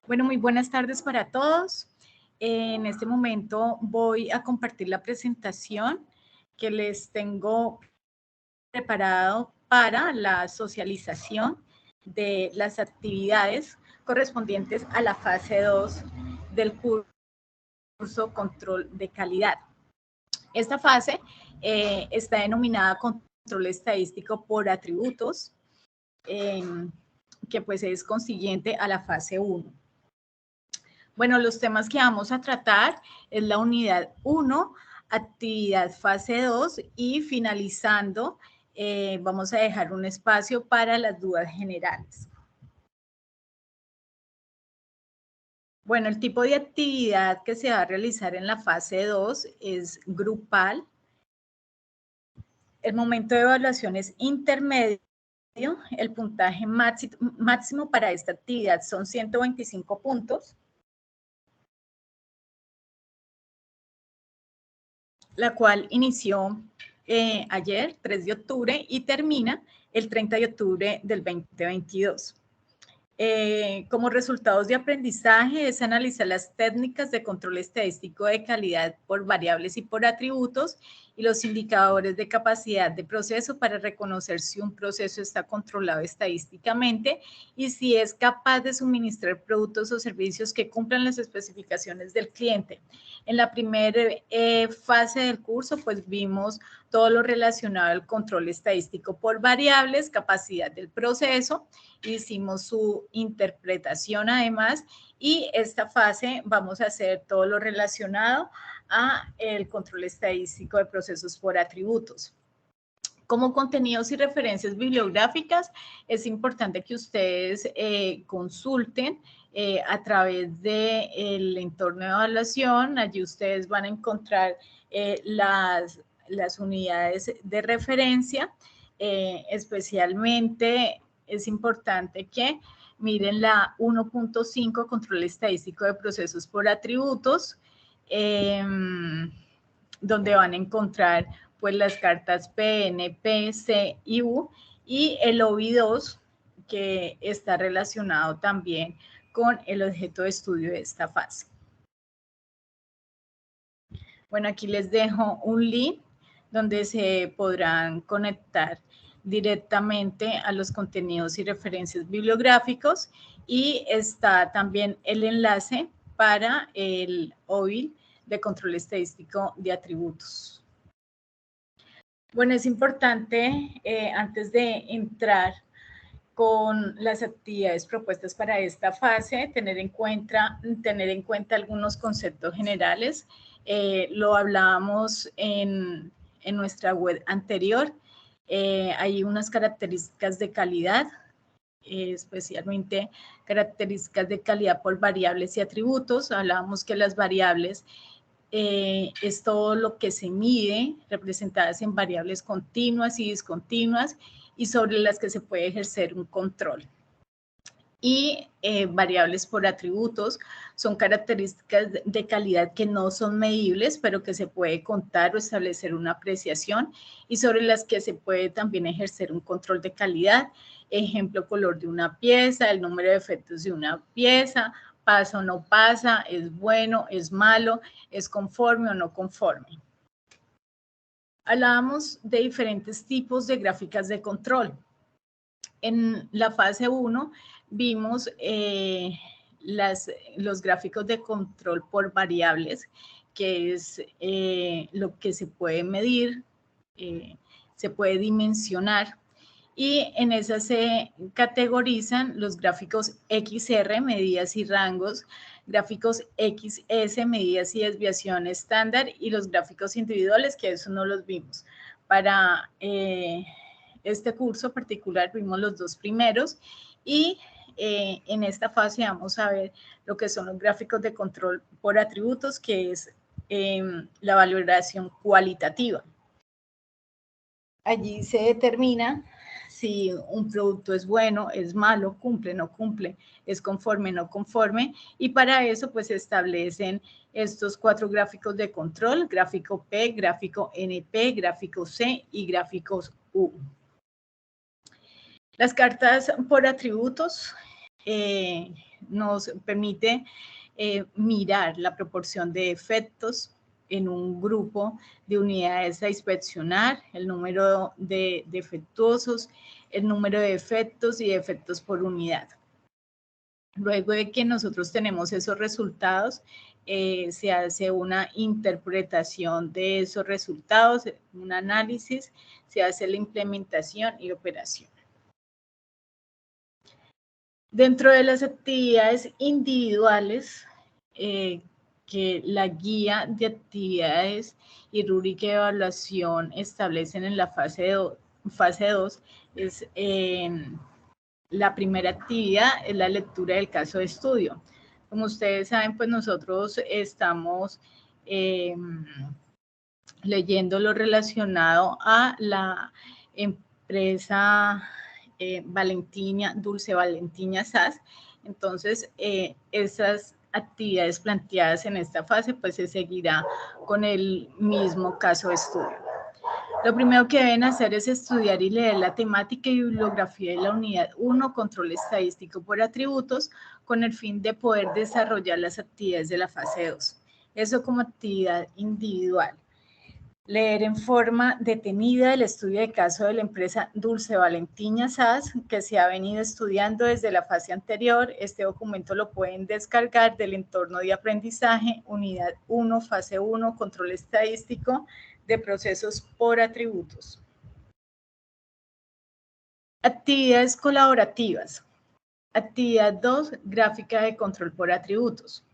Bueno, muy buenas tardes para todos. En este momento voy a compartir la presentación que les tengo preparado para la socialización de las actividades correspondientes a la fase 2 del curso Control de Calidad. Esta fase está denominada Control Estadístico por Atributos, que pues es consiguiente a la fase 1. Bueno, los temas que vamos a tratar es la unidad 1, actividad fase 2 y finalizando vamos a dejar un espacio para las dudas generales. Bueno, el tipo de actividad que se va a realizar en la fase 2 es grupal. El momento de evaluación es intermedio. El puntaje máximo para esta actividad son 125 puntos. La cual inició ayer, 3 de octubre, y termina el 30 de octubre del 2022. Como resultados de aprendizaje es analizar las técnicas de control estadístico de calidad por variables y por atributos y los indicadores de capacidad de proceso para reconocer si un proceso está controlado estadísticamente y si es capaz de suministrar productos o servicios que cumplan las especificaciones del cliente. En la primera fase del curso, pues vimos todo lo relacionado al control estadístico por variables, capacidad del proceso, hicimos su interpretación además, y esta fase vamos a hacer todo lo relacionado a el control estadístico de procesos por atributos. Como contenidos y referencias bibliográficas, es importante que ustedes consulten a través del entorno de evaluación. Allí ustedes van a encontrar las unidades de referencia. Especialmente es importante que miren la 1.5, control estadístico de procesos por atributos, donde van a encontrar pues las cartas P, N, P, C y U, y el OBI2, que está relacionado también con el objeto de estudio de esta fase. Bueno, aquí les dejo un link donde se podrán conectar directamente a los contenidos y referencias bibliográficos, y está también el enlace para el OBI de control estadístico de atributos. Bueno, es importante, antes de entrar con las actividades propuestas para esta fase, tener en cuenta algunos conceptos generales. Lo hablábamos en nuestra web anterior. Hay unas características de calidad, especialmente características de calidad por variables y atributos. Hablábamos que las variables es todo lo que se mide, representadas en variables continuas y discontinuas, y sobre las que se puede ejercer un control. Y variables por atributos son características de calidad que no son medibles, pero que se puede contar o establecer una apreciación, y sobre las que se puede también ejercer un control de calidad. Ejemplo, color de una pieza, el número de efectos de una pieza, pasa o no pasa, es bueno, es malo, es conforme o no conforme. Hablábamos de diferentes tipos de gráficas de control. En la fase 1 vimos los gráficos de control por variables, que es lo que se puede medir, se puede dimensionar, y en esas se categorizan los gráficos XR, medidas y rangos, gráficos XS, medidas y desviación estándar, y los gráficos individuales, que eso no los vimos. Para este curso particular vimos los dos primeros, y en esta fase vamos a ver lo que son los gráficos de control por atributos, que es la valoración cualitativa. Allí se determina si un producto es bueno, es malo, cumple, no cumple, es conforme, no conforme, y para eso pues se establecen estos 4 gráficos de control: gráfico P, gráfico NP, gráfico C y gráficos U. Las cartas por atributos nos permite mirar la proporción de defectos en un grupo de unidades a inspeccionar, el número de defectuosos, el número de defectos y defectos por unidad. Luego de que nosotros tenemos esos resultados, se hace una interpretación de esos resultados, un análisis, se hace la implementación y operación. Dentro de las actividades individuales, que la guía de actividades y rúbrica de evaluación establecen en la fase 2, es la primera actividad es la lectura del caso de estudio. Como ustedes saben, pues nosotros estamos leyendo lo relacionado a la empresa Dulce Valentina SAS. Entonces, esas actividades planteadas en esta fase, pues se seguirá con el mismo caso de estudio. Lo primero que deben hacer es estudiar y leer la temática y bibliografía de la unidad 1, control estadístico por atributos, con el fin de poder desarrollar las actividades de la fase 2. Eso como actividad individual. Leer en forma detenida el estudio de caso de la empresa Dulce Valentina SAS, que se ha venido estudiando desde la fase anterior. Este documento lo pueden descargar del entorno de aprendizaje, unidad 1, fase 1, control estadístico de procesos por atributos. Actividades colaborativas. Actividad 2, gráfica de control por atributos.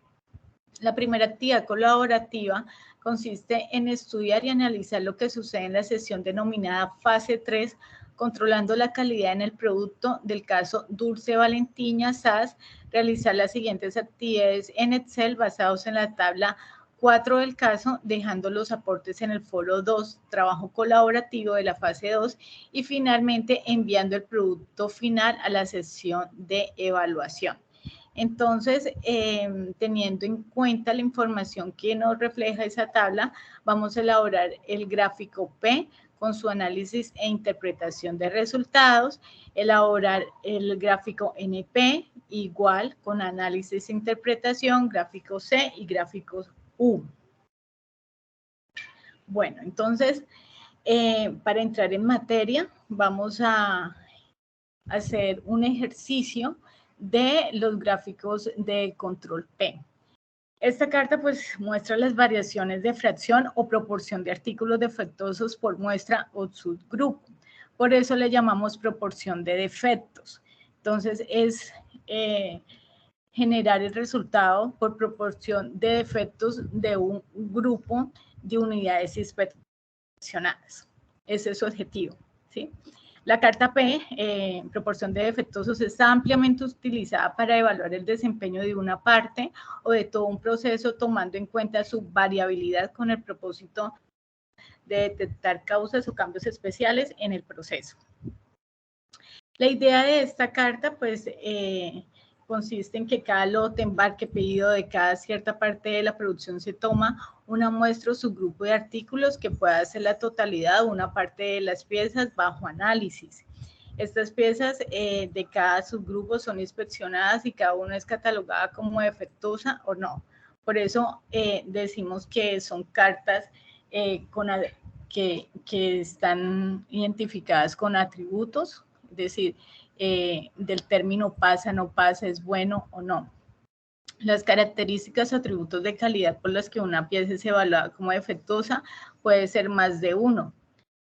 La primera actividad colaborativa consiste en estudiar y analizar lo que sucede en la sesión denominada fase 3, controlando la calidad en el producto del caso Dulce Valentina SAS, realizar las siguientes actividades en Excel basados en la tabla 4 del caso, dejando los aportes en el foro 2, trabajo colaborativo de la fase 2, y finalmente enviando el producto final a la sesión de evaluación. Entonces, teniendo en cuenta la información que nos refleja esa tabla, vamos a elaborar el gráfico P con su análisis e interpretación de resultados, elaborar el gráfico NP igual con análisis e interpretación, gráfico C y gráficos U. Bueno, entonces, para entrar en materia, vamos a hacer un ejercicio de los gráficos de control P. Esta carta pues muestra las variaciones de fracción o proporción de artículos defectuosos por muestra o subgrupo. Por eso le llamamos proporción de defectos. Entonces es generar el resultado por proporción de defectos de un grupo de unidades inspeccionadas. Ese es su objetivo, ¿sí? La carta P, proporción de defectuosos, está ampliamente utilizada para evaluar el desempeño de una parte o de todo un proceso, tomando en cuenta su variabilidad con el propósito de detectar causas o cambios especiales en el proceso. La idea de esta carta, pues, consiste en que cada lote, embarque, pedido de cada cierta parte de la producción se toma una muestra o subgrupo de artículos que pueda ser la totalidad o una parte de las piezas bajo análisis. Estas piezas de cada subgrupo son inspeccionadas y cada una es catalogada como defectuosa o no. Por eso decimos que son cartas que están identificadas con atributos, es decir, del término pasa, no pasa, es bueno o no. Las características o atributos de calidad por las que una pieza es evaluada como defectuosa puede ser más de uno.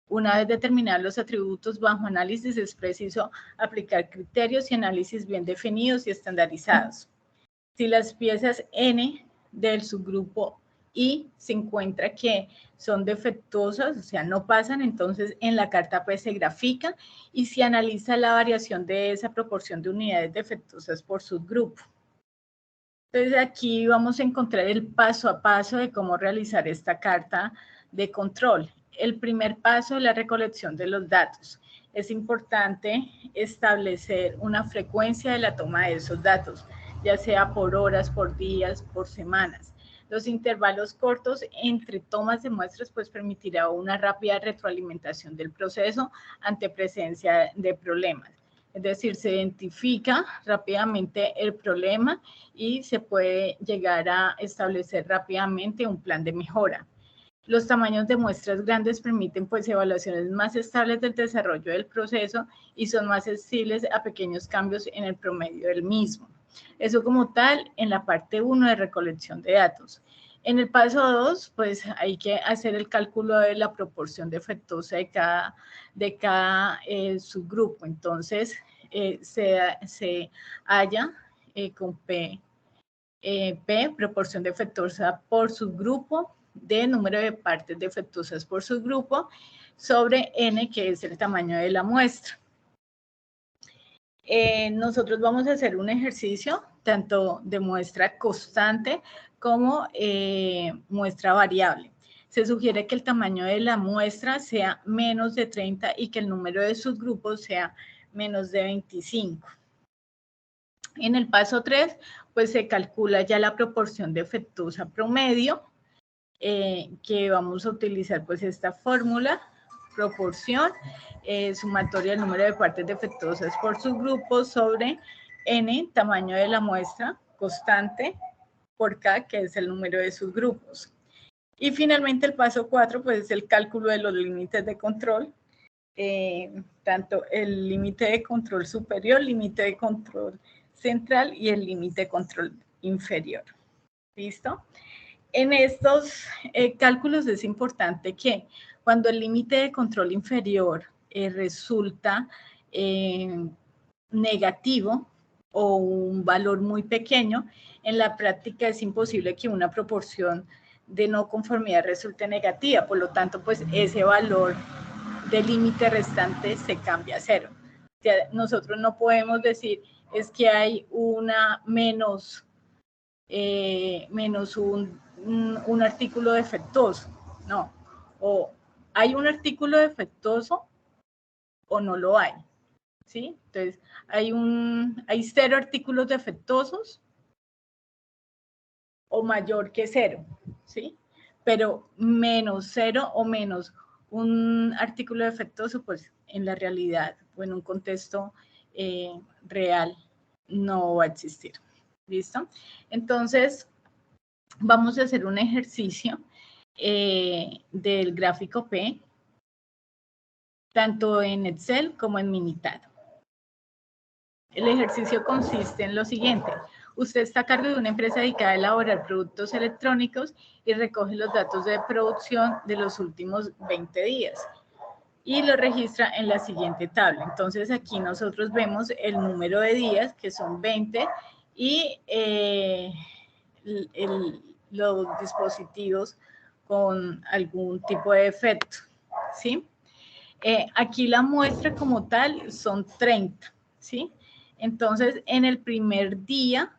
Una vez determinados los atributos bajo análisis, es preciso aplicar criterios y análisis bien definidos y estandarizados. Si las piezas N del subgrupo I se encuentra que son defectuosas, o sea, no pasan, entonces en la carta P se grafica y se analiza la variación de esa proporción de unidades defectuosas por subgrupo. Entonces aquí vamos a encontrar el paso a paso de cómo realizar esta carta de control. El primer paso es la recolección de los datos. Es importante establecer una frecuencia de la toma de esos datos, ya sea por horas, por días, por semanas. Los intervalos cortos entre tomas de muestras pues permitirá una rápida retroalimentación del proceso ante presencia de problemas. Es decir, se identifica rápidamente el problema y se puede llegar a establecer rápidamente un plan de mejora. Los tamaños de muestras grandes permiten pues evaluaciones más estables del desarrollo del proceso y son más sensibles a pequeños cambios en el promedio del mismo. Eso como tal en la parte 1 de recolección de datos. En el paso 2, pues hay que hacer el cálculo de la proporción defectuosa de cada subgrupo. Entonces, se halla con P, proporción defectuosa por subgrupo, de número de partes defectuosas por subgrupo, sobre N, que es el tamaño de la muestra. Nosotros vamos a hacer un ejercicio tanto de muestra constante como muestra variable. Se sugiere que el tamaño de la muestra sea menos de 30 y que el número de subgrupos sea menos de 25. En el paso 3, pues se calcula ya la proporción defectuosa promedio, que vamos a utilizar pues esta fórmula, proporción sumatoria del número de partes defectuosas por subgrupo sobre N, tamaño de la muestra, constante, por K, que es el número de subgrupos. Y finalmente el paso 4, pues es el cálculo de los límites de control, tanto el límite de control superior, límite de control central y el límite de control inferior. ¿Listo? En estos cálculos es importante que cuando el límite de control inferior resulta negativo o un valor muy pequeño, en la práctica es imposible que una proporción de no conformidad resulte negativa, por lo tanto, pues ese valor del límite restante se cambia a 0. Nosotros no podemos decir es que hay una menos un artículo defectuoso, no, o hay un artículo defectuoso o no lo hay, ¿sí? Entonces, hay 0 artículos defectuosos o mayor que 0, ¿sí? Pero menos 0 o menos un artículo defectuoso, pues en la realidad o en un contexto real no va a existir. ¿Listo? Entonces, vamos a hacer un ejercicio del gráfico P, tanto en Excel como en Minitab. El ejercicio consiste en lo siguiente. Usted está a cargo de una empresa dedicada a elaborar productos electrónicos y recoge los datos de producción de los últimos 20 días y lo registra en la siguiente tabla. Entonces, aquí nosotros vemos el número de días, que son 20, y los dispositivos con algún tipo de efecto, ¿sí? Aquí la muestra como tal son 30, ¿sí? Entonces, en el primer día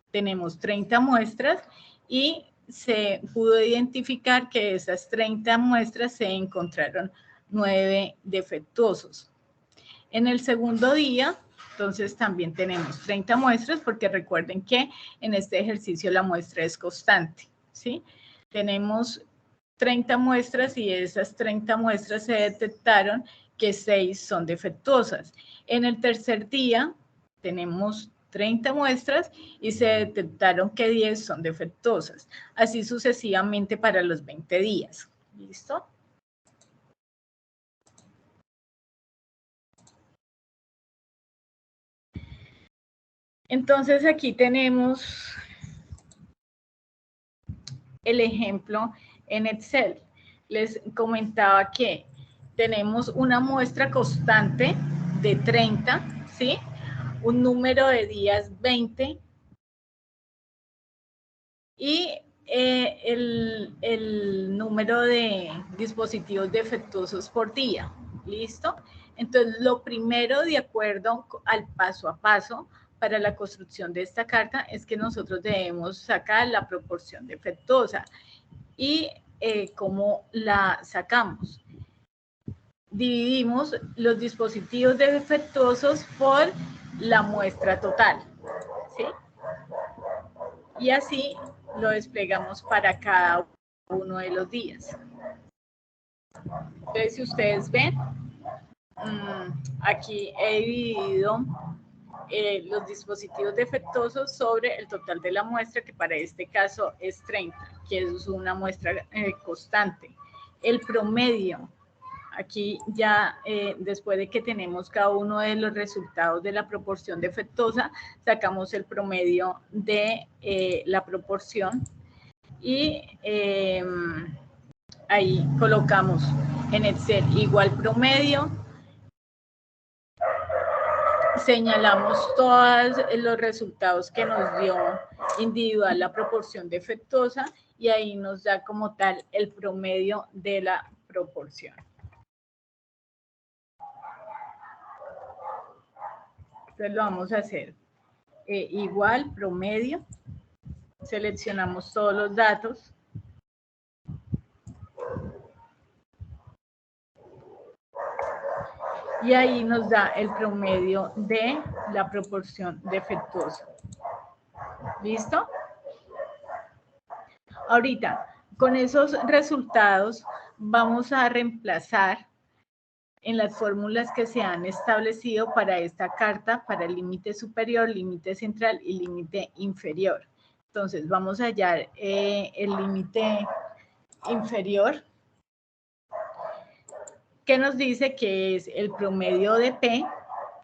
tenemos 30 muestras y se pudo identificar que de esas 30 muestras se encontraron 9 defectuosos. En el segundo día, entonces también tenemos 30 muestras, porque recuerden que en este ejercicio la muestra es constante, ¿sí? Tenemos 30 muestras y de esas 30 muestras se detectaron que 6 son defectuosas. En el tercer día tenemos 30 muestras y se detectaron que 10 son defectuosas. Así sucesivamente para los 20 días. ¿Listo? Entonces aquí tenemos el ejemplo en Excel. Les comentaba que tenemos una muestra constante de 30, ¿sí? Un número de días 20 y el número de dispositivos defectuosos por día. ¿Listo? Entonces, lo primero, de acuerdo al paso a paso para la construcción de esta carta, es que nosotros debemos sacar la proporción defectuosa. ¿Y cómo la sacamos? Dividimos los dispositivos defectuosos por la muestra total, ¿sí? Y así lo desplegamos para cada uno de los días. Entonces, si ustedes ven, Aquí he dividido los dispositivos defectuosos sobre el total de la muestra, que para este caso es 30, que es una muestra constante. El promedio, aquí ya después de que tenemos cada uno de los resultados de la proporción defectuosa, sacamos el promedio de la proporción y ahí colocamos en Excel igual promedio, señalamos todos los resultados que nos dio individual la proporción defectuosa y ahí nos da como tal el promedio de la proporción. Entonces lo vamos a hacer igual promedio, seleccionamos todos los datos. Y ahí nos da el promedio de la proporción defectuosa. ¿Listo? Ahorita, con esos resultados, vamos a reemplazar en las fórmulas que se han establecido para esta carta, para el límite superior, límite central y límite inferior. Entonces, vamos a hallar el límite inferior, que nos dice que es el promedio de P,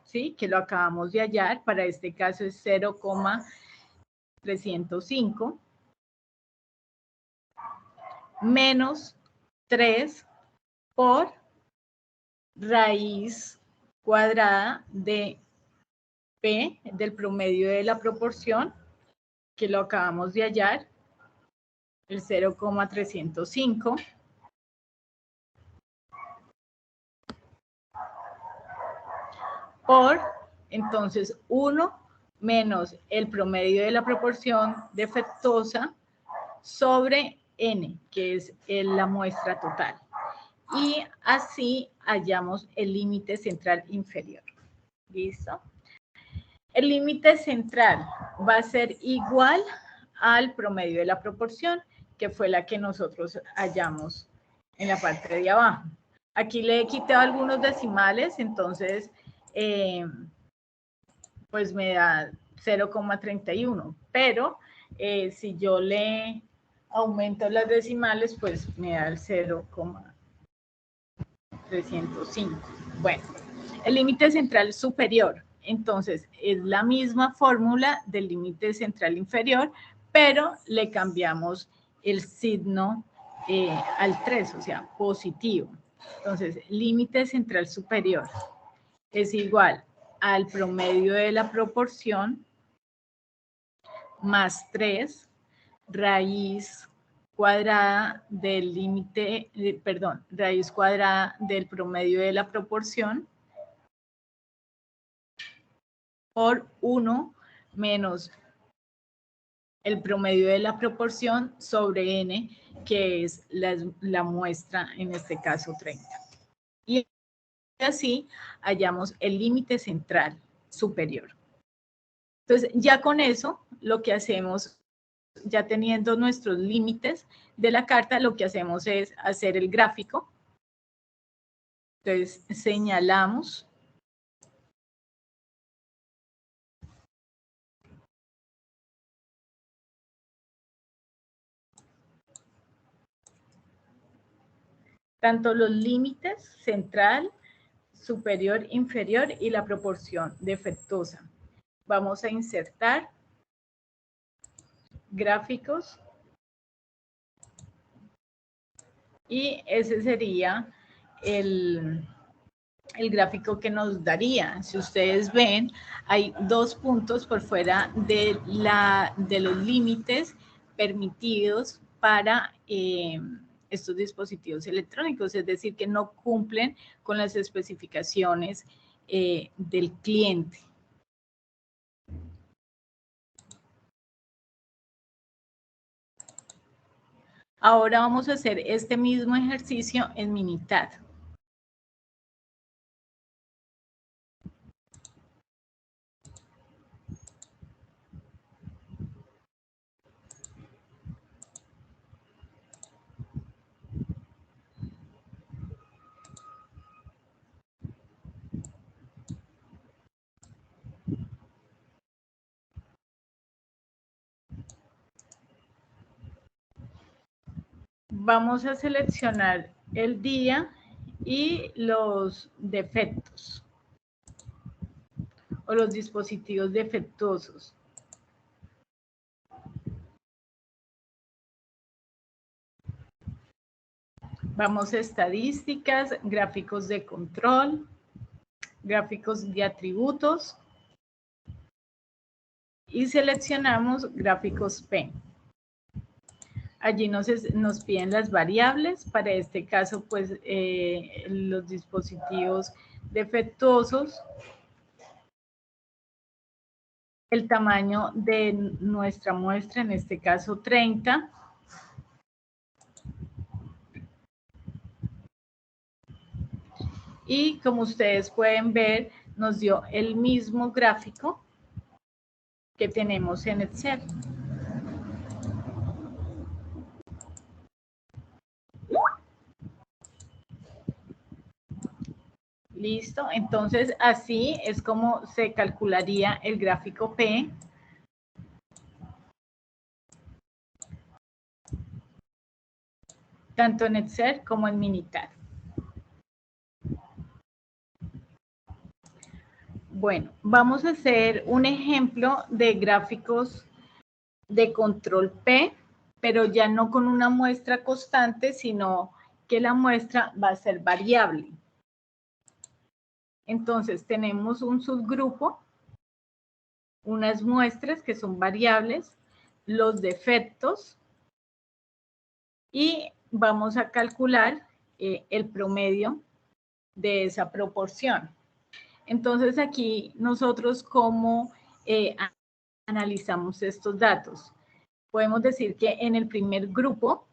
¿sí? Que lo acabamos de hallar, para este caso es 0,305, menos 3 por raíz cuadrada de P, del promedio de la proporción, que lo acabamos de hallar, el 0,305, por, entonces, 1 menos el promedio de la proporción defectuosa sobre N, que es la muestra total. Y así hallamos el límite central inferior. ¿Listo? El límite central va a ser igual al promedio de la proporción, que fue la que nosotros hallamos en la parte de abajo. Aquí le he quitado algunos decimales, entonces, pues me da 0,31, pero si yo le aumento las decimales, pues me da el 0,305. Bueno, el límite central superior, entonces es la misma fórmula del límite central inferior, pero le cambiamos el signo al 3, o sea, positivo. Entonces, límite central superior es igual al promedio de la proporción más 3 raíz cuadrada del límite, perdón, raíz cuadrada del promedio de la proporción por 1 menos el promedio de la proporción sobre n, que es la muestra, en este caso 30. Y así hallamos el límite central superior. Entonces, ya con eso, lo que hacemos, ya teniendo nuestros límites de la carta, lo que hacemos es hacer el gráfico. Entonces, señalamos tanto los límites central, superior, inferior y la proporción defectuosa. Vamos a insertar gráficos y ese sería el gráfico que nos daría. Si ustedes ven, hay 2 puntos por fuera de los límites permitidos para estos dispositivos electrónicos, es decir, que no cumplen con las especificaciones del cliente. Ahora vamos a hacer este mismo ejercicio en Minitab. vamos a seleccionar el día y los defectos o los dispositivos defectuosos. Vamos a estadísticas, gráficos de control, gráficos de atributos y seleccionamos gráficos P. Allí nos piden las variables, para este caso pues los dispositivos defectuosos, el tamaño de nuestra muestra, en este caso 30, y como ustedes pueden ver, nos dio el mismo gráfico que tenemos en Excel. Listo, entonces así es como se calcularía el gráfico P. Tanto en Excel como en Minitab. Bueno, vamos a hacer un ejemplo de gráficos de control P, pero ya no con una muestra constante, sino que la muestra va a ser variable. Entonces, tenemos un subgrupo, unas muestras que son variables, los defectos, y vamos a calcular el promedio de esa proporción. Entonces, aquí nosotros cómo analizamos estos datos. Podemos decir que en el primer grupo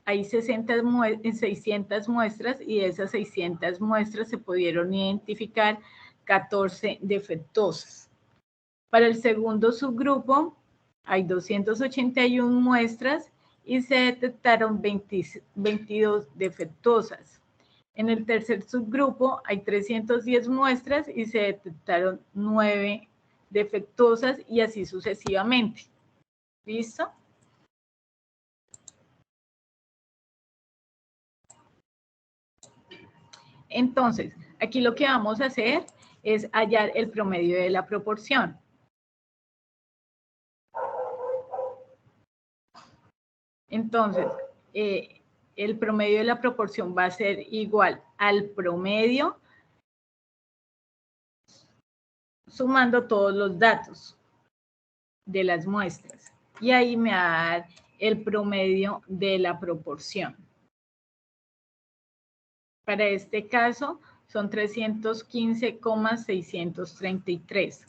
hay 600 muestras y de esas 600 muestras se pudieron identificar 14 defectuosas. Para el segundo subgrupo hay 281 muestras y se detectaron 22 defectuosas. En el tercer subgrupo hay 310 muestras y se detectaron 9 defectuosas y así sucesivamente. ¿Listo? Entonces, aquí lo que vamos a hacer es hallar el promedio de la proporción. Entonces, el promedio de la proporción va a ser igual al promedio sumando todos los datos de las muestras. Y ahí me va a dar el promedio de la proporción. Para este caso son 315,633.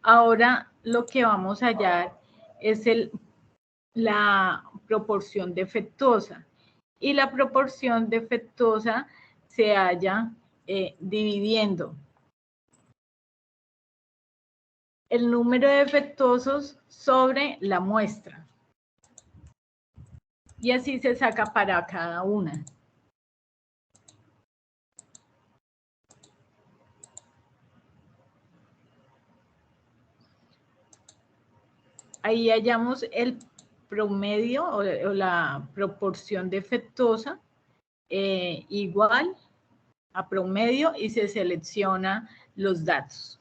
Ahora lo que vamos a hallar es la proporción defectuosa. Y la proporción defectuosa se halla dividiendo el número de defectuosos sobre la muestra. Y así se saca para cada una. Ahí hallamos el promedio o la proporción defectuosa igual a promedio y se selecciona los datos.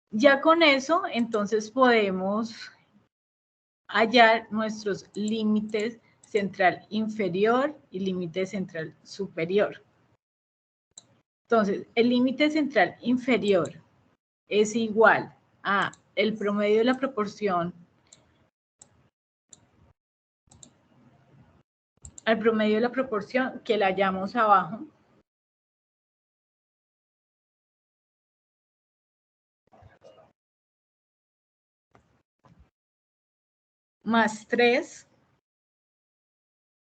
Ya con eso, entonces podemos hallar nuestros límites central inferior y límite central superior. Entonces, el límite central inferior es igual a el promedio de la proporción, al promedio de la proporción que la hallamos abajo, más 3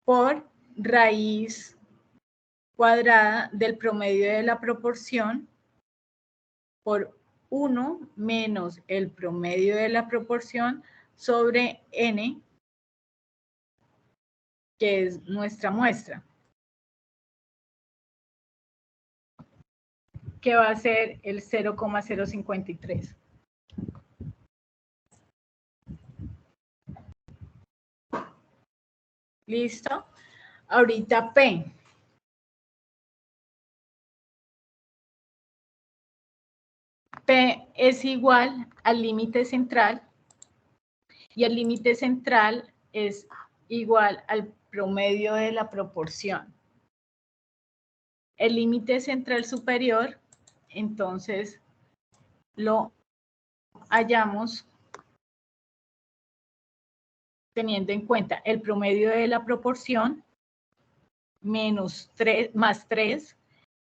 por raíz cuadrada del promedio de la proporción por 1 menos el promedio de la proporción sobre n, que es nuestra muestra, que va a ser el 0,053. ¿Listo? Ahorita P. P es igual al límite central y el límite central es igual al promedio de la proporción. El límite central superior, entonces, lo hallamos teniendo en cuenta el promedio de la proporción menos 3, más 3,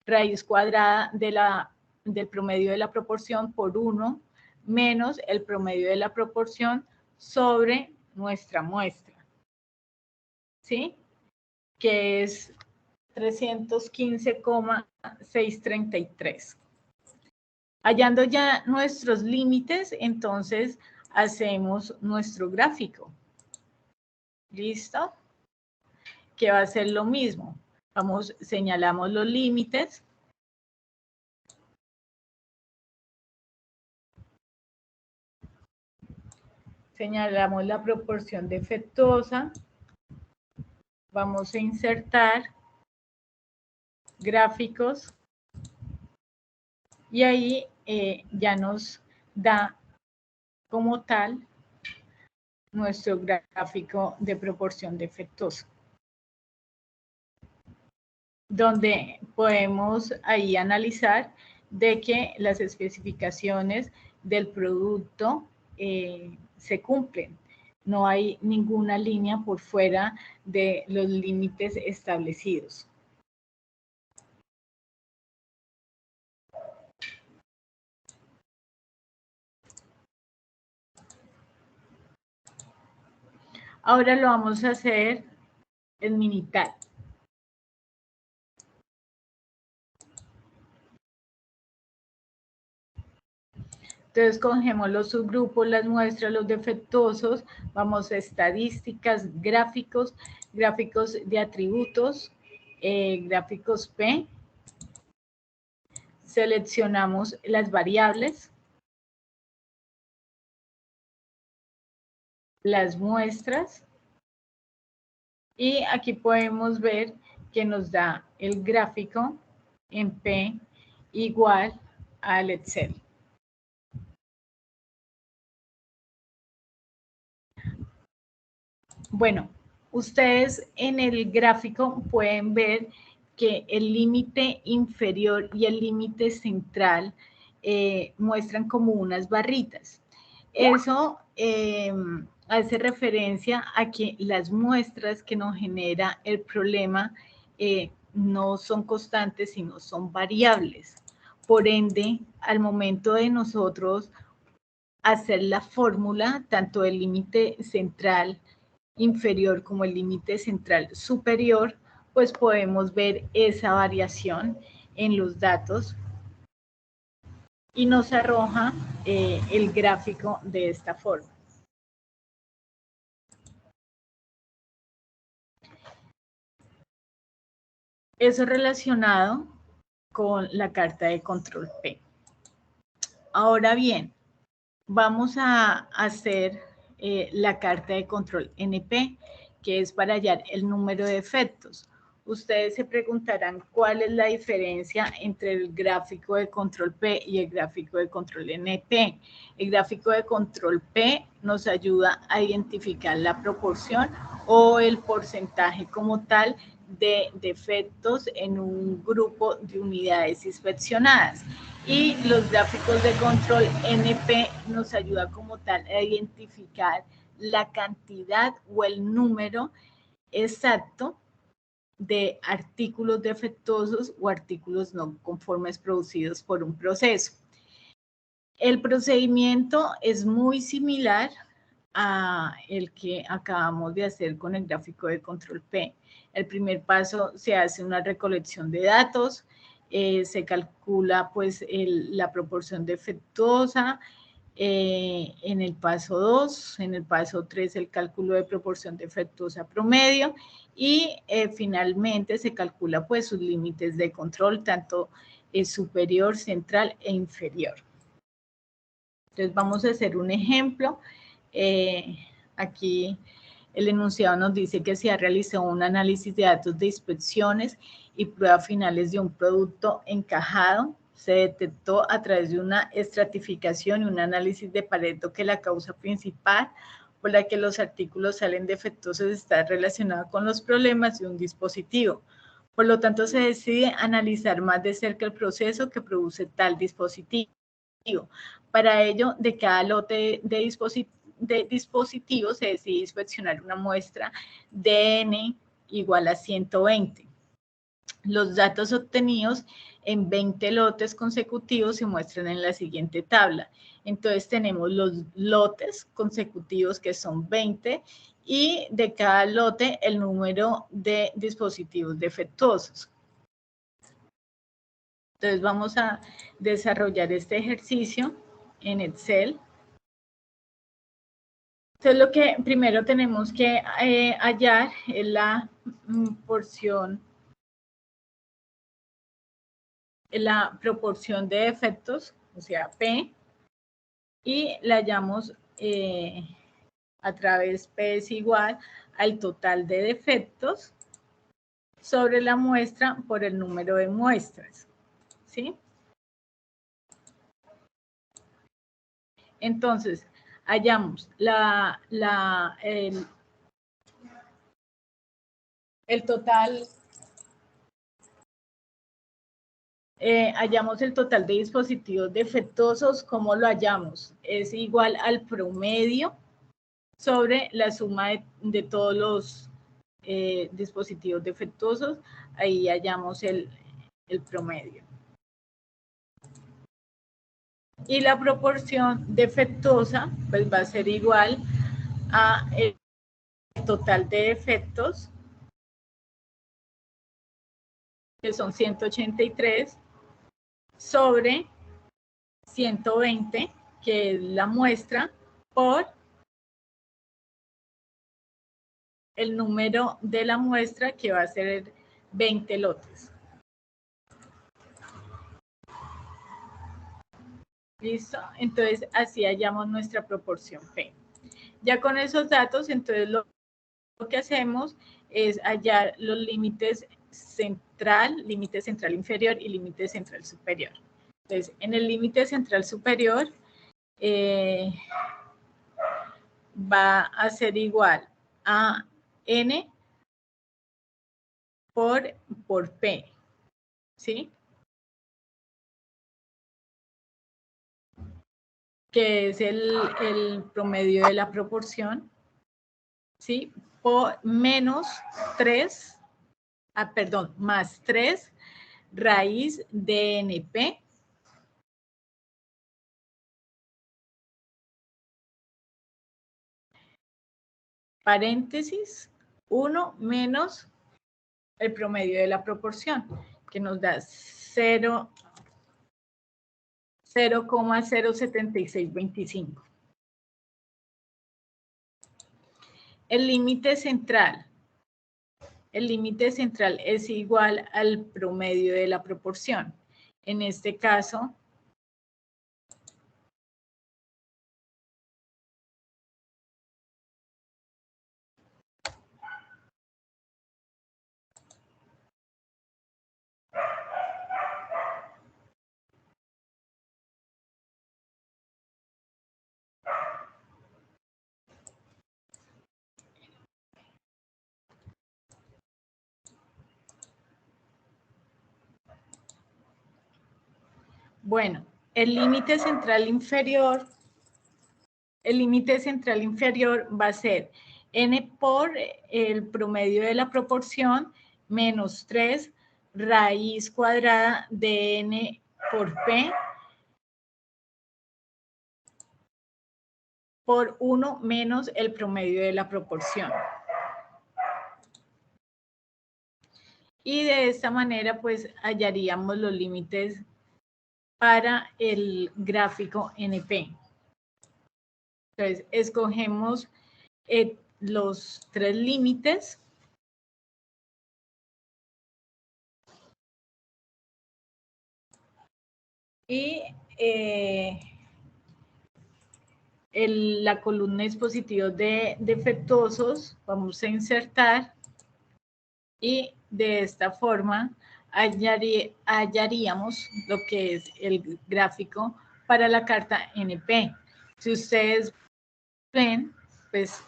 raíz cuadrada del promedio de la proporción por 1, menos el promedio de la proporción sobre nuestra muestra, ¿sí? Que es 315,633. Hallando ya nuestros límites, entonces hacemos nuestro gráfico. ¿Listo? Que va a ser lo mismo. Señalamos los límites. Señalamos la proporción defectuosa. Vamos a insertar gráficos. Y ahí ya nos da como tal nuestro gráfico de proporción defectuosa, donde podemos ahí analizar de que las especificaciones del producto se cumplen. No hay ninguna línea por fuera de los límites establecidos. Ahora lo vamos a hacer en Minitab. Entonces, cogemos los subgrupos, las muestras, los defectuosos, vamos a estadísticas, gráficos, gráficos de atributos, gráficos P. Seleccionamos las variables, las muestras, y aquí podemos ver que nos da el gráfico en P igual al Excel. Bueno, ustedes en el gráfico pueden ver que el límite inferior y el límite central muestran como unas barritas. Eso hace referencia a que las muestras que nos genera el problema no son constantes, sino son variables. Por ende, al momento de nosotros hacer la fórmula, tanto el límite central inferior como el límite central superior, pues podemos ver esa variación en los datos y nos arroja el gráfico de esta forma. Eso relacionado con la carta de control P. Ahora bien, vamos a hacer la carta de control NP, que es para hallar el número de efectos. Ustedes se preguntarán cuál es la diferencia entre el gráfico de control P y el gráfico de control NP. El gráfico de control P nos ayuda a identificar la proporción o el porcentaje como tal de defectos en un grupo de unidades inspeccionadas. Y los gráficos de control NP nos ayuda como tal a identificar la cantidad o el número exacto de artículos defectuosos o artículos no conformes producidos por un proceso. El procedimiento es muy similar a el que acabamos de hacer con el gráfico de control P. El primer paso se hace una recolección de datos, se calcula pues la proporción defectuosa, en el paso 2, en el paso 3 el cálculo de proporción defectuosa promedio y finalmente se calcula pues sus límites de control, tanto superior, central e inferior. Entonces vamos a hacer un ejemplo. Aquí El enunciado nos dice que se ha realizado un análisis de datos de inspecciones y pruebas finales de un producto encajado. Se detectó a través de una estratificación y un análisis de Pareto que la causa principal por la que los artículos salen defectuosos está relacionada con los problemas de un dispositivo. Por lo tanto, se decide analizar más de cerca el proceso que produce tal dispositivo. Para ello, de cada lote de dispositivos se decide inspeccionar una muestra de n igual a 120. Los datos obtenidos en 20 lotes consecutivos se muestran en la siguiente tabla. Entonces tenemos los lotes consecutivos que son 20 y de cada lote el número de dispositivos defectuosos. Entonces vamos a desarrollar este ejercicio en Excel. Entonces lo que primero tenemos que hallar es la proporción de defectos, o sea, P, y la hallamos a través P es igual al total de defectos sobre la muestra por el número de muestras, ¿sí? Entonces, hallamos el total, hallamos el total de dispositivos defectuosos. ¿Cómo lo hallamos? Es igual al promedio sobre la suma de todos los dispositivos defectuosos. Ahí hallamos el promedio. Y la proporción defectuosa pues va a ser igual a el total de defectos, que son 183, sobre 120, que es la muestra, por el número de la muestra, que va a ser 20 lotes. ¿Listo? Entonces, así hallamos nuestra proporción P. Ya con esos datos, entonces lo que hacemos es hallar los límites límite central inferior y límite central superior. Entonces, en el límite central superior va a ser igual a N por P, ¿sí? Que es el promedio de la proporción, ¿sí? Por menos 3, más 3 raíz de NP paréntesis 1 menos el promedio de la proporción, que nos da 0,07625. El límite central es igual al promedio de la proporción. En este caso, bueno, el límite central inferior va a ser n por el promedio de la proporción menos 3 raíz cuadrada de n por p por 1 menos el promedio de la proporción. Y de esta manera, pues, hallaríamos los límites para el gráfico NP. Entonces, escogemos los 3 límites. Y la columna dispositivos defectuosos, vamos a insertar y de esta forma hallaríamos lo que es el gráfico para la carta NP. Si ustedes ven, pues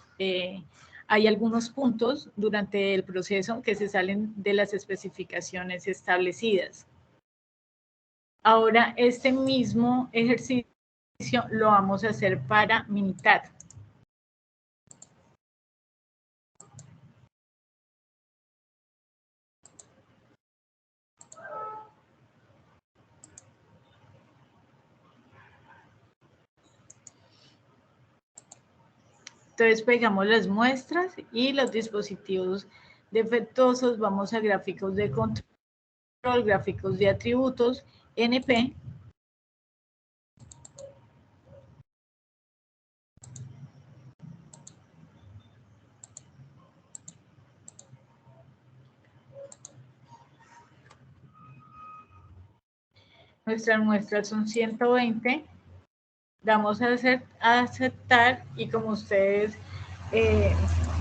hay algunos puntos durante el proceso que se salen de las especificaciones establecidas. Ahora, este mismo ejercicio lo vamos a hacer para Minitab. Entonces pegamos las muestras y los dispositivos defectuosos, vamos a gráficos de control, gráficos de atributos, NP. Nuestras muestras son 120. Damos a aceptar y como ustedes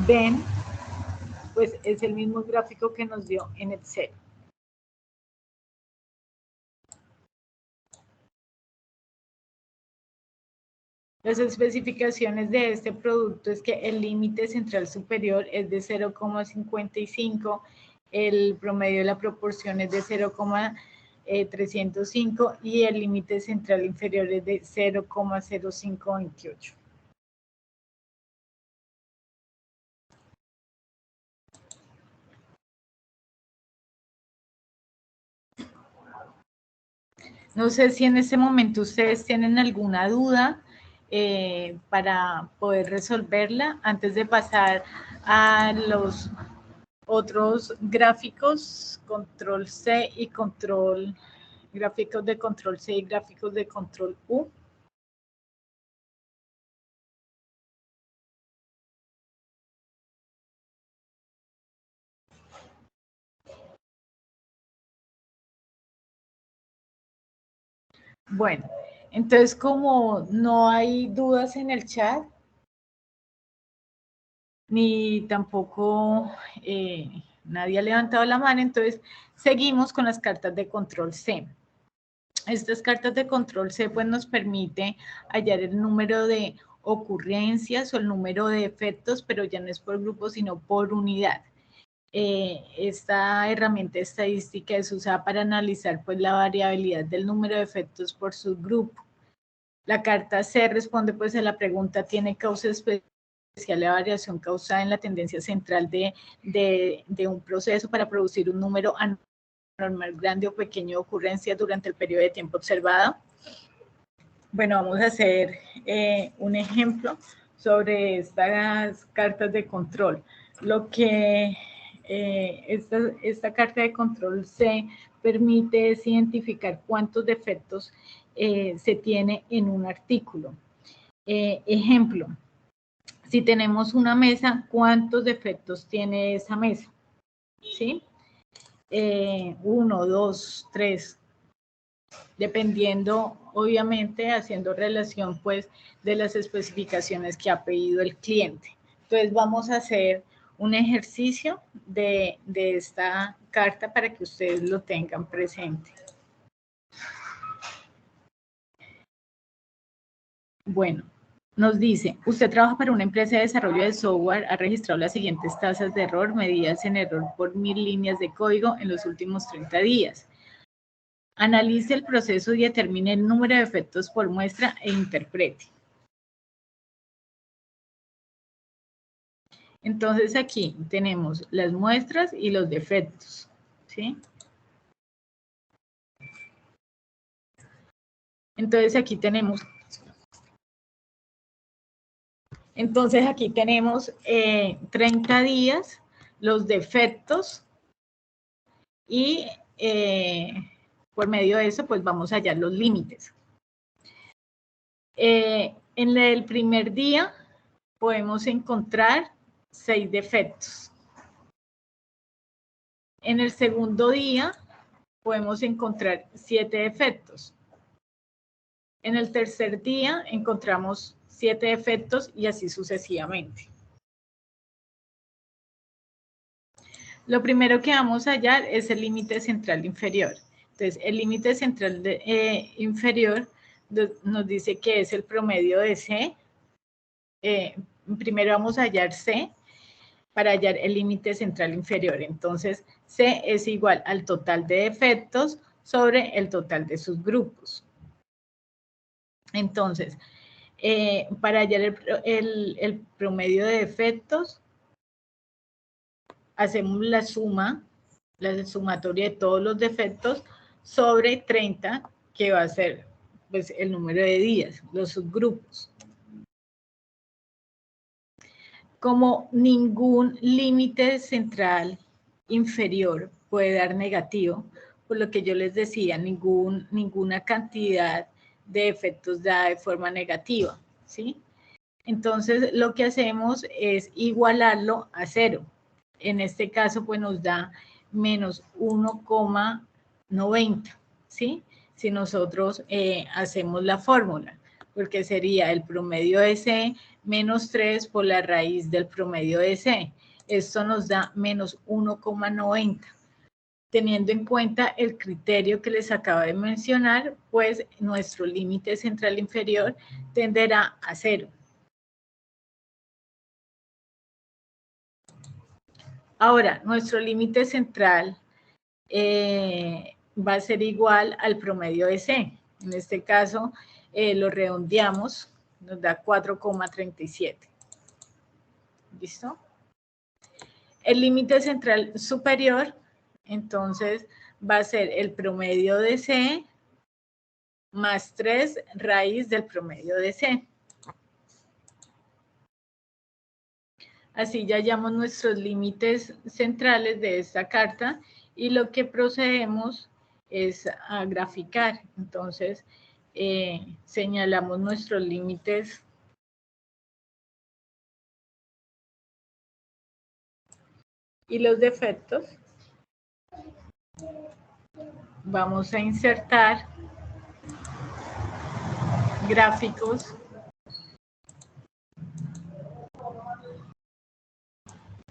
ven, pues es el mismo gráfico que nos dio en Excel. Las especificaciones de este producto es que el límite central superior es de 0,55, el promedio de la proporción es de 0,305 y el límite central inferior es de 0,0528. No sé si en este momento ustedes tienen alguna duda para poder resolverla antes de pasar a los otros gráficos, control C y gráficos de control C y gráficos de control U. Bueno, entonces como no hay dudas en el chat, ni tampoco nadie ha levantado la mano, entonces seguimos con las cartas de control C. Estas cartas de control C pues nos permite hallar el número de ocurrencias o el número de efectos, pero ya no es por grupo, sino por unidad. Esta herramienta estadística es usada para analizar pues la variabilidad del número de efectos por subgrupo. La carta C responde pues a la pregunta, ¿tiene causa especial la variación causada en la tendencia central de un proceso para producir un número anormal grande o pequeño de ocurrencias durante el periodo de tiempo observado? Bueno, vamos a hacer un ejemplo sobre estas cartas de control. Lo que esta carta de control C permite es identificar cuántos defectos se tiene en un artículo. Ejemplo, si tenemos una mesa, ¿cuántos defectos tiene esa mesa? ¿Sí? 1, 2, 3, dependiendo, obviamente, haciendo relación, pues, de las especificaciones que ha pedido el cliente. Entonces, vamos a hacer un ejercicio de esta carta para que ustedes lo tengan presente. Bueno, nos dice, usted trabaja para una empresa de desarrollo de software, ha registrado las siguientes tasas de error, medidas en error por 1000 líneas de código en los últimos 30 días. Analice el proceso y determine el número de efectos por muestra e interprete. Entonces aquí tenemos las muestras y los defectos, ¿sí? Entonces aquí tenemos 30 días, los defectos y por medio de eso pues vamos a hallar los límites. En el primer día podemos encontrar 6 defectos. En el segundo día podemos encontrar 7 defectos. En el tercer día encontramos 7 defectos y así sucesivamente. Lo primero que vamos a hallar es el límite central inferior. Entonces, el límite central inferior nos dice que es el promedio de C. Primero vamos a hallar C para hallar el límite central inferior. Entonces, C es igual al total de defectos sobre el total de sus grupos. Entonces, para hallar el promedio de defectos, hacemos la sumatoria de todos los defectos sobre 30, que va a ser pues, el número de días, los subgrupos. Como ningún límite central inferior puede dar negativo, por lo que yo les decía, ninguna cantidad de defectos da de forma negativa, ¿sí? Entonces, lo que hacemos es igualarlo a 0. En este caso, pues nos da menos 1,90, ¿sí? Si nosotros hacemos la fórmula, porque sería el promedio de C menos 3 por la raíz del promedio de C. Esto nos da menos 1,90. Teniendo en cuenta el criterio que les acabo de mencionar, pues nuestro límite central inferior tenderá a 0. Ahora, nuestro límite central va a ser igual al promedio de C. En este caso, lo redondeamos, nos da 4,37. ¿Listo? El límite central superior, entonces, va a ser el promedio de C más 3 raíz del promedio de C. Así ya hallamos nuestros límites centrales de esta carta y lo que procedemos es a graficar. Entonces, señalamos nuestros límites y los defectos. Vamos a insertar gráficos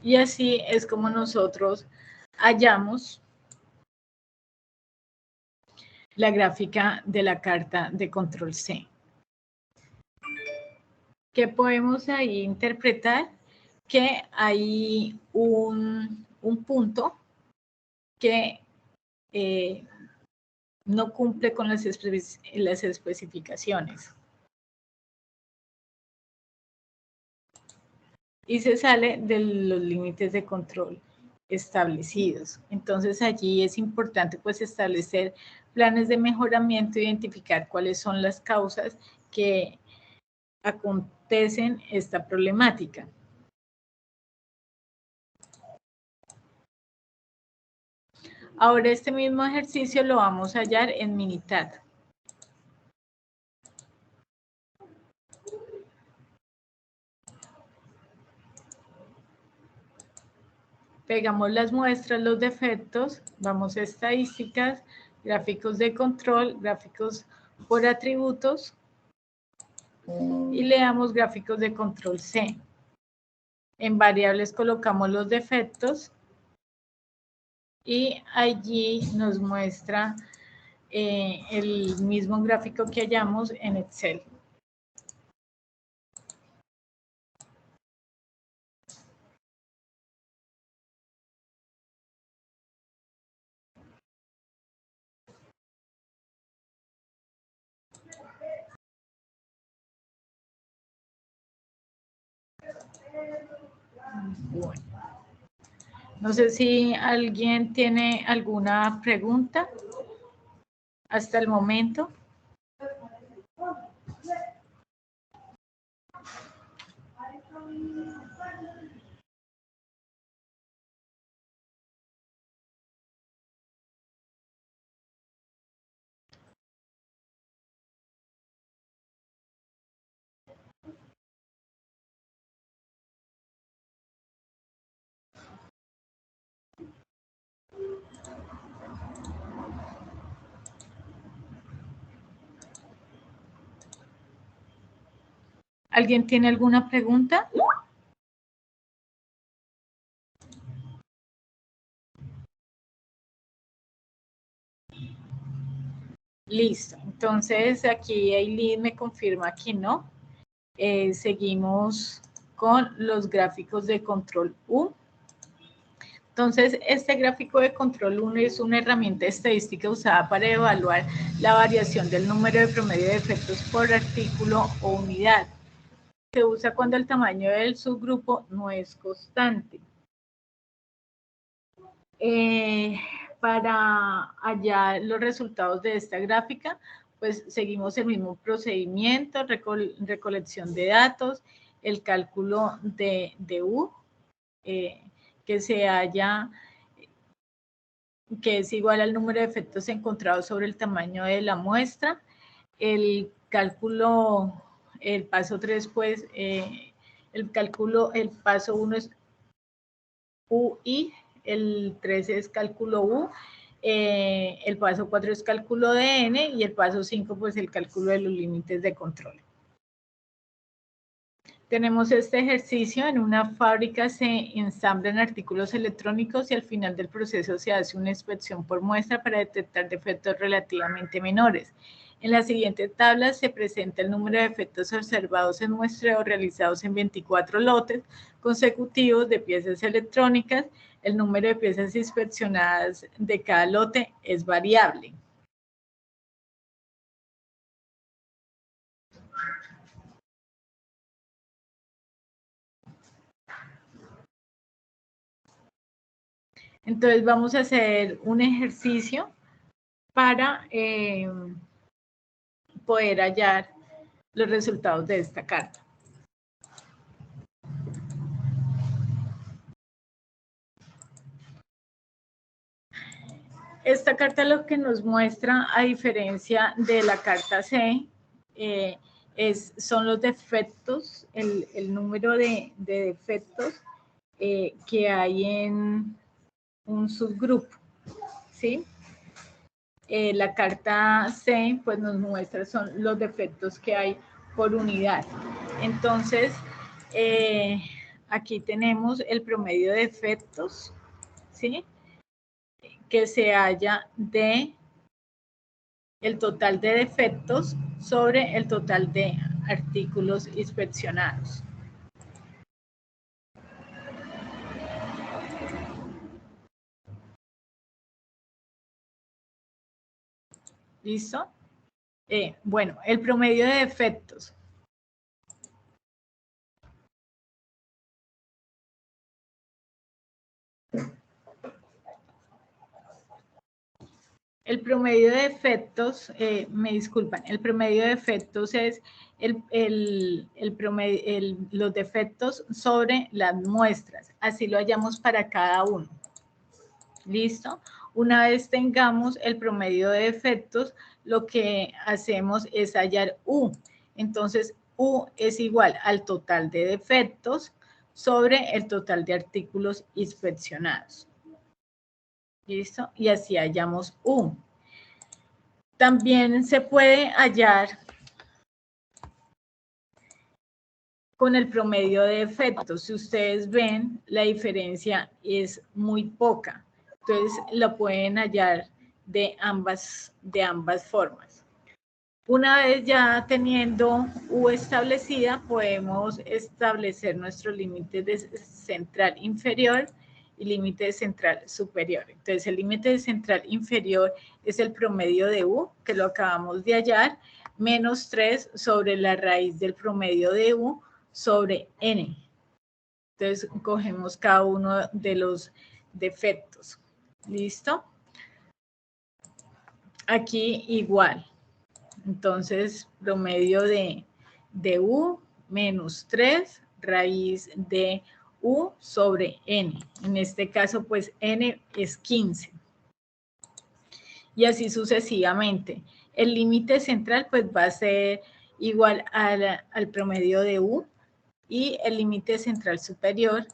y así es como nosotros hallamos la gráfica de la carta de control C. ¿Qué podemos ahí interpretar? Que hay un punto que no cumple con las especificaciones. Y se sale de los límites de control establecidos. Entonces allí es importante pues establecer planes de mejoramiento, identificar cuáles son las causas que acontecen esta problemática. Ahora este mismo ejercicio lo vamos a hallar en Minitab. Pegamos las muestras, los defectos, vamos a estadísticas, gráficos de control, gráficos por atributos y le damos gráficos de control C. En variables colocamos los defectos y allí nos muestra el mismo gráfico que hallamos en Excel. Bueno. No sé si alguien tiene alguna pregunta hasta el momento. ¿Alguien tiene alguna pregunta? Listo. Entonces, aquí Aileen me confirma que no. Seguimos con los gráficos de control U. Entonces, este gráfico de control 1 es una herramienta estadística usada para evaluar la variación del número de promedio de defectos por artículo o unidad. Se usa cuando el tamaño del subgrupo no es constante. Para hallar los resultados de esta gráfica, pues seguimos el mismo procedimiento, recolección de datos, el cálculo de U, que se halla, que es igual al número de efectos encontrados sobre el tamaño de la muestra. El cálculo, el paso 3, pues, el paso 1 es UI, el 3 es cálculo U, el paso 4 es cálculo de N y el paso 5, pues, el cálculo de los límites de control. Tenemos este ejercicio: en una fábrica se ensamblan artículos electrónicos y al final del proceso se hace una inspección por muestra para detectar defectos relativamente menores. En la siguiente tabla se presenta el número de defectos observados en muestreo realizados en 24 lotes consecutivos de piezas electrónicas. El número de piezas inspeccionadas de cada lote es variable. Entonces vamos a hacer un ejercicio para poder hallar los resultados de esta carta. Esta carta lo que nos muestra, a diferencia de la carta C, son los defectos, el número de defectos que hay en un subgrupo, ¿sí? La carta C, pues, nos muestra son los defectos que hay por unidad. Entonces, aquí tenemos el promedio de defectos, ¿sí?, que se halla de el total de defectos sobre el total de artículos inspeccionados. ¿Listo? Bueno, el promedio de defectos. El promedio de defectos, me disculpan, el promedio de defectos es los defectos sobre las muestras. Así lo hallamos para cada uno. ¿Listo? Una vez tengamos el promedio de defectos, lo que hacemos es hallar U. Entonces, U es igual al total de defectos sobre el total de artículos inspeccionados. ¿Listo? Y así hallamos U. También se puede hallar con el promedio de defectos. Si ustedes ven, la diferencia es muy poca. Entonces, lo pueden hallar de ambas formas. Una vez ya teniendo U establecida, podemos establecer nuestro límite de central inferior y límite de central superior. Entonces, el límite de central inferior es el promedio de U, que lo acabamos de hallar, menos 3 sobre la raíz del promedio de U sobre N. Entonces, cogemos cada uno de los defectos. ¿Listo? Aquí igual. Entonces, promedio de U menos 3 raíz de U sobre N. En este caso, pues, N es 15. Y así sucesivamente. El límite central, pues, va a ser igual al promedio de U. Y el límite central superior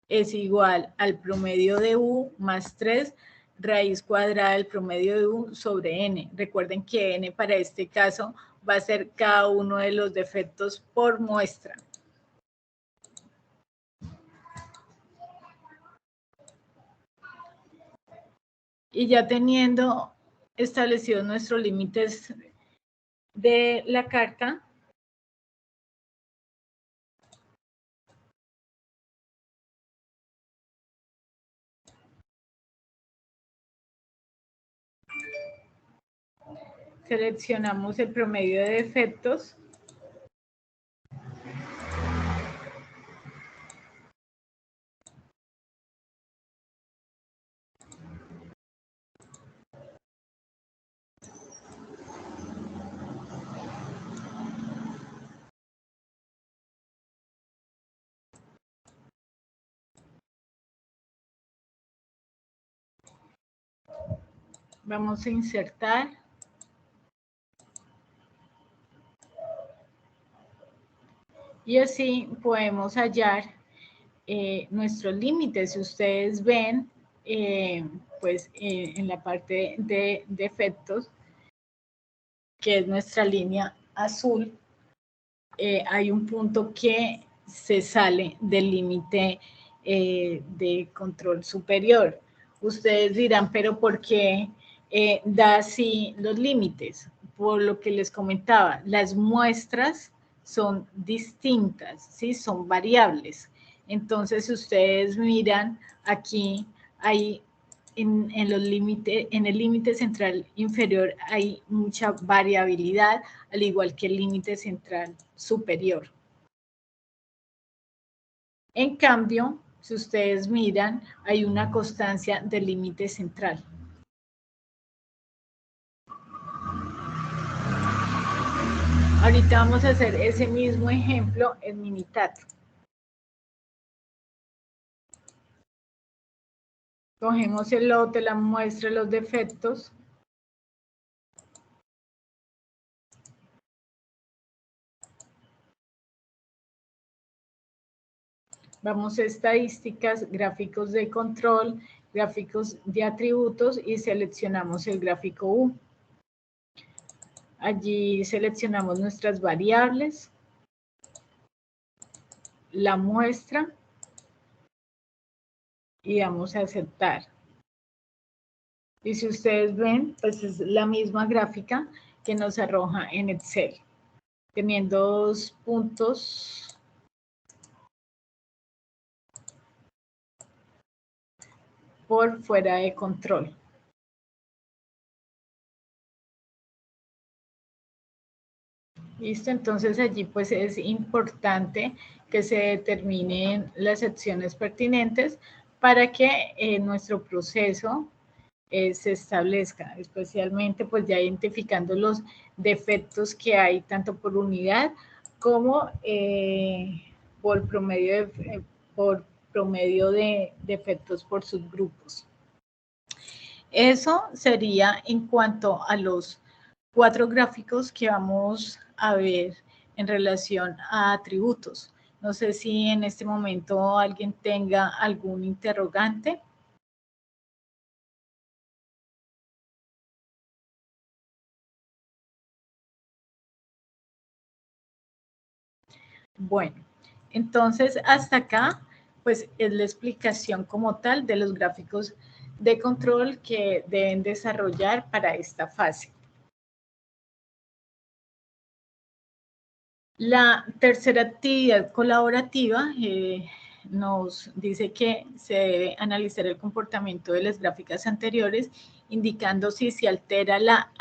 es igual al promedio de U más 3 raíz cuadrada del promedio de U sobre N. Recuerden que N para este caso va a ser cada uno de los defectos por muestra. Y ya teniendo establecidos nuestros límites de la carta, seleccionamos el promedio de defectos. Vamos a insertar. Y así podemos hallar nuestros límites. Si ustedes ven, pues en la parte de defectos, que es nuestra línea azul, hay un punto que se sale del límite de control superior. Ustedes dirán, pero ¿por qué da así los límites? Por lo que les comentaba, las muestras son distintas, ¿sí? Son variables. Entonces, si ustedes miran aquí, hay en el límite central inferior hay mucha variabilidad, al igual que el límite central superior. En cambio, si ustedes miran, hay una constancia del límite central. Ahorita vamos a hacer ese mismo ejemplo en Minitat. Cogemos el lote, la muestra, los defectos. Vamos a estadísticas, gráficos de control, gráficos de atributos y seleccionamos el gráfico U. Allí seleccionamos nuestras variables, la muestra y vamos a aceptar. Y si ustedes ven, pues es la misma gráfica que nos arroja en Excel, teniendo 2 puntos por fuera de control. Listo, entonces allí pues es importante que se determinen las acciones pertinentes para que nuestro proceso se establezca, especialmente pues ya identificando los defectos que hay tanto por unidad como por promedio de defectos por subgrupos. Eso sería en cuanto a los 4 gráficos que vamos a ver en relación a atributos. No sé si en este momento alguien tenga algún interrogante. Bueno, entonces hasta acá pues es la explicación como tal de los gráficos de control que deben desarrollar para esta fase. La tercera actividad colaborativa nos dice que se debe analizar el comportamiento de las gráficas anteriores, indicando si se altera la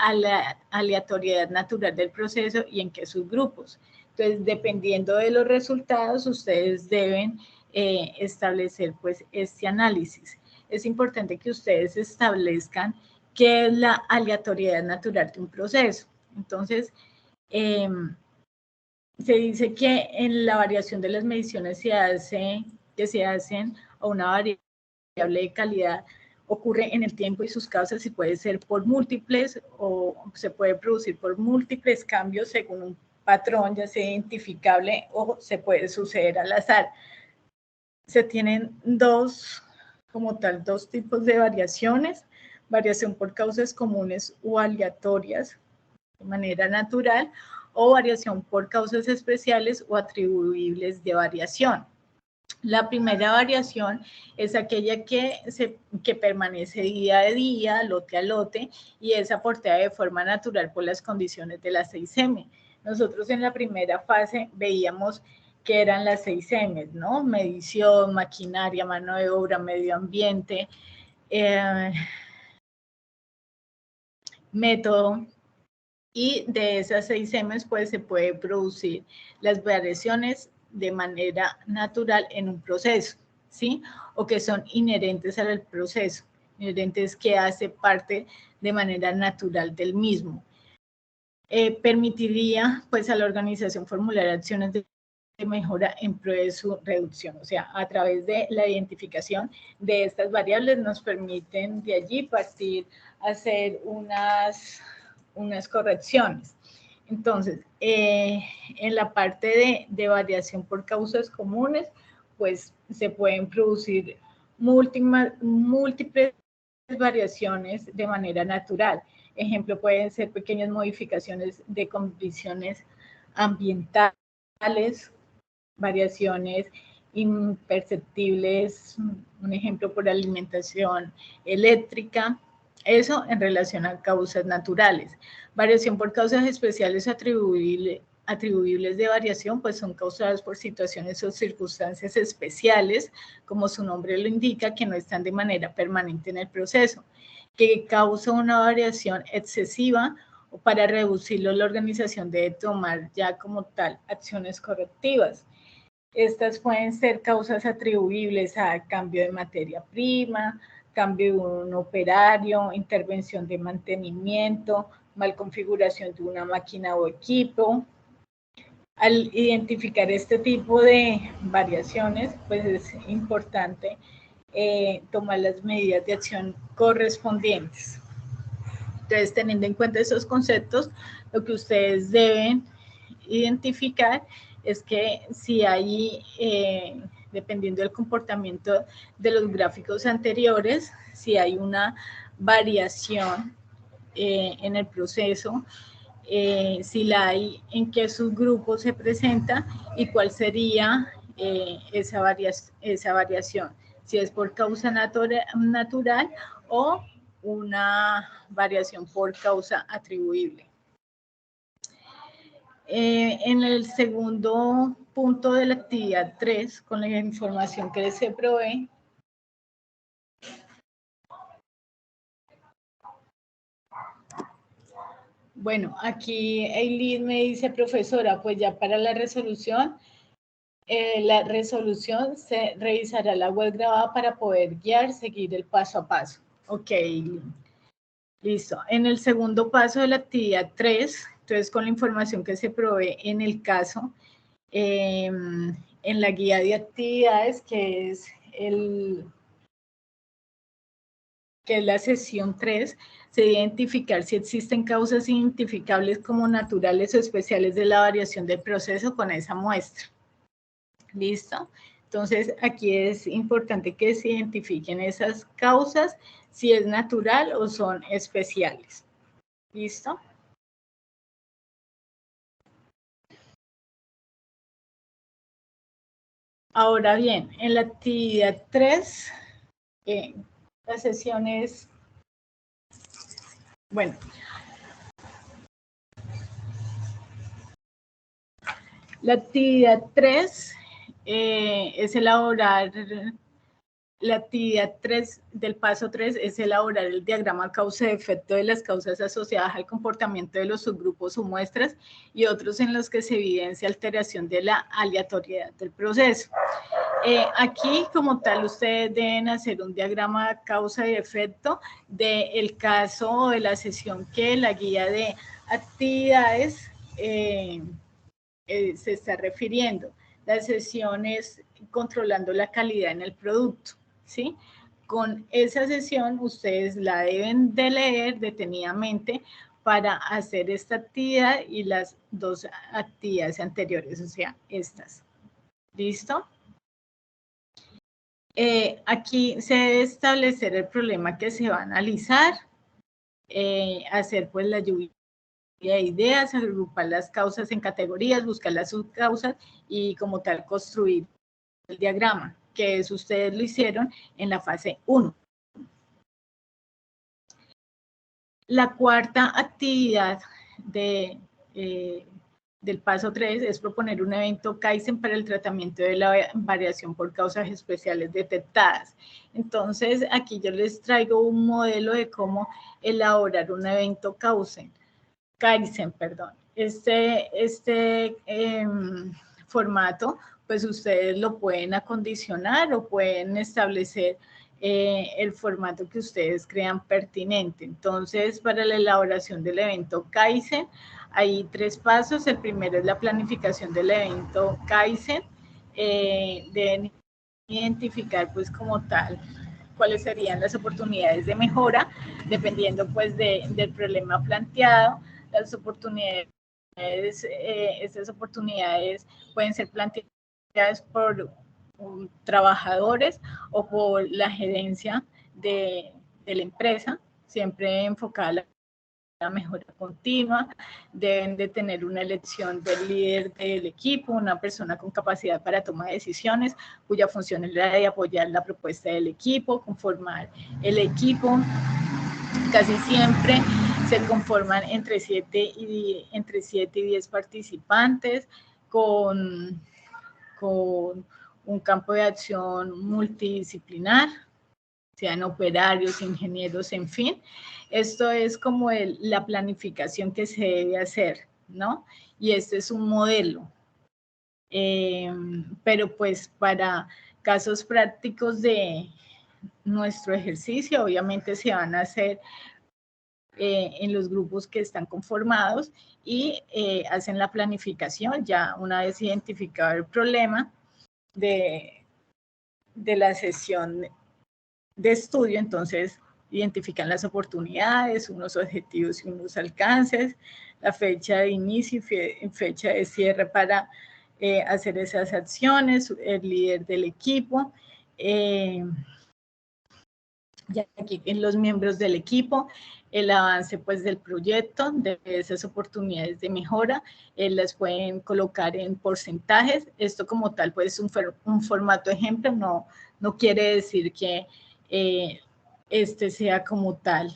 aleatoriedad natural del proceso y en qué subgrupos. Entonces, dependiendo de los resultados, ustedes deben establecer pues este análisis. Es importante que ustedes establezcan qué es la aleatoriedad natural de un proceso. Entonces, se dice que en la variación de las mediciones se hacen a una variable de calidad ocurre en el tiempo y sus causas y puede ser por múltiples o se puede producir por múltiples cambios según un patrón ya sea identificable o se puede suceder al azar. Se tienen dos tipos de variaciones, variación por causas comunes o aleatorias. de manera natural, o variación por causas especiales o atribuibles de variación. La primera variación es aquella que permanece día a día, lote a lote, y es aportada de forma natural por las condiciones de las 6M. Nosotros en la primera fase veíamos que eran las 6M, ¿no? Medición, maquinaria, mano de obra, medio ambiente, método, y de esas 6M pues se puede producir las variaciones de manera natural en un proceso, ¿sí? O que son inherentes al proceso, inherentes que hace parte de manera natural del mismo. Permitiría pues a la organización formular acciones de mejora en pro de su reducción, o sea, a través de la identificación de estas variables nos permiten de allí partir a hacer unas correcciones. Entonces, en la parte de variación por causas comunes, pues se pueden producir múltiples variaciones de manera natural. Ejemplo, pueden ser pequeñas modificaciones de condiciones ambientales, variaciones imperceptibles, un ejemplo por alimentación eléctrica, eso en relación a causas naturales. Variación por causas especiales atribuibles de variación, pues son causadas por situaciones o circunstancias especiales, como su nombre lo indica, que no están de manera permanente en el proceso, que causa una variación excesiva, o para reducirlo la organización debe tomar ya como tal acciones correctivas. Estas pueden ser causas atribuibles a cambio de materia prima, cambio de un operario, intervención de mantenimiento, mal configuración de una máquina o equipo. Al identificar este tipo de variaciones, pues es importante tomar las medidas de acción correspondientes. Entonces, teniendo en cuenta esos conceptos, lo que ustedes deben identificar es que si hay, dependiendo del comportamiento de los gráficos anteriores, si hay una variación en el proceso, si la hay, en qué subgrupo se presenta y cuál sería esa variación, si es por causa natural o una variación por causa atribuible. En el segundo punto de la actividad 3, con la información que se provee, bueno, aquí Eileen me dice, profesora, pues ya para la resolución se revisará la web grabada para poder seguir el paso a paso. Ok, Eileen. Listo. En el segundo paso de la actividad 3, entonces con la información que se provee en el caso, en la guía de actividades, que es la sesión 3, se debe identificar si existen causas identificables como naturales o especiales de la variación del proceso con esa muestra. ¿Listo? Entonces, aquí es importante que se identifiquen esas causas, si es natural o son especiales. ¿Listo? Ahora bien, en la actividad 3, la sesión es, bueno, la actividad 3 es elaborar, la actividad 3 del paso 3 es elaborar el diagrama causa-efecto de las causas asociadas al comportamiento de los subgrupos o muestras y otros en los que se evidencia alteración de la aleatoriedad del proceso. Aquí, como tal, ustedes deben hacer un diagrama causa y efecto del caso o de la sesión que la guía de actividades se está refiriendo. La sesión es controlando la calidad en el producto, ¿sí? Con esa sesión ustedes la deben de leer detenidamente para hacer esta actividad y las dos actividades anteriores, o sea, estas. ¿Listo? Aquí se debe establecer el problema que se va a analizar, hacer pues la lluvia de ideas, agrupar las causas en categorías, buscar las subcausas y como tal construir el diagrama, que eso ustedes lo hicieron en la fase 1. La cuarta actividad del paso 3 es proponer un evento Kaizen para el tratamiento de la variación por causas especiales detectadas. Entonces, aquí yo les traigo un modelo de cómo elaborar un evento Kaizen. Este formato, pues ustedes lo pueden acondicionar o pueden establecer el formato que ustedes crean pertinente. Entonces, para la elaboración del evento Kaizen, hay 3 pasos. El primero es la planificación del evento Kaizen. Deben identificar, pues, como tal, cuáles serían las oportunidades de mejora, dependiendo, pues, del problema planteado. Las oportunidades, estas oportunidades pueden ser planteadas por trabajadores o por la gerencia de la empresa, siempre enfocada a la mejora continua. Deben de tener una elección del líder del equipo, una persona con capacidad para tomar decisiones, cuya función es la de apoyar la propuesta del equipo, conformar el equipo. Casi siempre se conforman entre 7 y 10 participantes con un campo de acción multidisciplinar, sean operarios, ingenieros, en fin. Esto es como la planificación que se debe hacer, ¿no? Y este es un modelo. Pero pues para casos prácticos de nuestro ejercicio, obviamente se van a hacer en los grupos que están conformados y hacen la planificación ya una vez identificado el problema de la sesión de estudio. Entonces identifican las oportunidades, unos objetivos y unos alcances, la fecha de inicio y fecha de cierre para hacer esas acciones, el líder del equipo, ya aquí en los miembros del equipo, el avance pues del proyecto, de esas oportunidades de mejora, las pueden colocar en porcentajes. Esto como tal pues es un formato ejemplo, no quiere decir que este sea como tal